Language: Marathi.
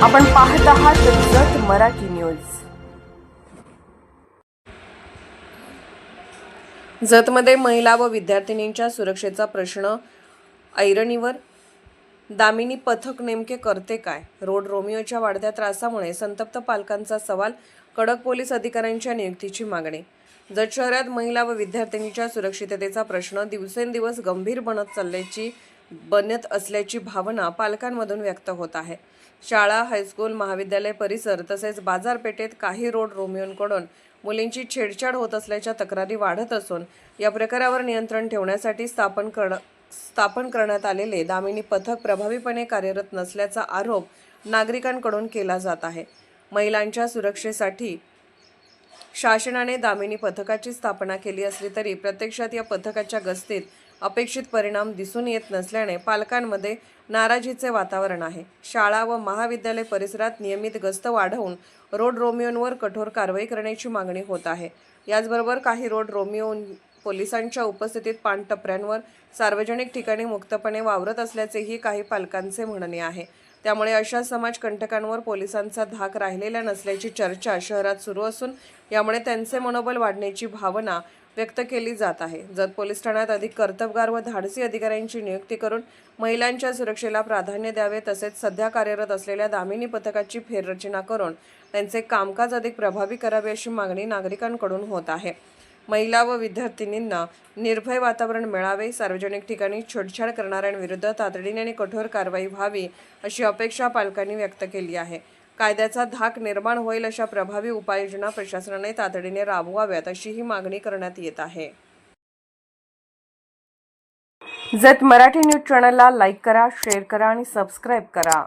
आपण पाहत आहात जत मराठी न्यूज। जतमध्ये महिला व विद्यार्थिनींच्या सुरक्षेचा प्रश्न ऐरणीवर। दामिनी पथक नेमके करते काय? रोड रोमिओच्या वाढत्या त्रासामुळे संतप्त पालकांचा सवाल, कडक पोलीस अधिकाऱ्यांच्या नियुक्तीची मागणी। जत शहरात महिला व विद्यार्थिनींच्या सुरक्षिततेचा प्रश्न दिवसेंदिवस गंभीर बनत असल्याची भावना पालकांमधून व्यक्त होत आहे। शाळा, हायस्कूल, महाविद्यालय परिसर तसेच बाजारपेठेत काही रोड रोमिओंकडून मुलींची छेडछाड होत असल्याच्या तक्रारी वाढत असून या प्रकारावर नियंत्रण ठेवण्यासाठी स्थापन करण्यात आलेले दामिनी पथक प्रभावीपणे कार्यरत नसल्याचा आरोप नागरिकांकडून केला जात आहे। महिलांच्या सुरक्षेसाठी शासनाने दामिनी पथकाची स्थापना केली असली तरी प्रत्यक्षात या पथकाच्या गस्तीत अपेक्षित परिणाम दिसून येत नसल्याने पालकांमध्ये नाराजीचे वातावरण आहे। शाळा व महाविद्यालय परिसरात नियमित गस्त वाढवून रोड रोमिओंवर कठोर कारवाई करण्याची मागणी होत आहे। याचबरोबर काही रोड रोमिओ पोलिसांच्या उपस्थितीत पानटपऱ्यांवर सार्वजनिक ठिकाणी मुक्तपणे वावरत असल्याचेही काही पालकांचे म्हणणे आहे। त्यामुळे अशा समाजकंटकांवर पोलिसांचा धाक राहिलेला नसल्याची चर्चा शहरात सुरू असून यामुळे त्यांचे मनोबल वाढण्याची भावना व्यक्त केली जात आहे। जत पोलीस ठाण्यात अधिक कर्तबगार व धाडसी अधिकाऱ्यांची नियुक्ती करून महिलांच्या सुरक्षेला प्राधान्य द्यावे, तसेच सध्या कार्यरत असलेल्या दामिनी पथकाची फेररचना करून त्यांचे कामकाज अधिक प्रभावी करावे अशी मागणी नागरिकांकडून होत आहे। महिला व विद्यार्थिनींना निर्भय वातावरण मिळावे, सार्वजनिक ठिकाणी छेडछाड करणाऱ्यांविरुद्ध तातडीने आणि कठोर कारवाई व्हावी अशी अपेक्षा पालकांनी व्यक्त केली आहे। कायद्याचा धाक निर्माण होईल अशा प्रभावी उपाययोजना प्रशासनाने तातडीने राबवाव्यात अशीही मागणी करण्यात येत आहे। जत मराठी न्यूज चॅनलला लाईक करा, शेअर करा आणि सबस्क्राईब करा।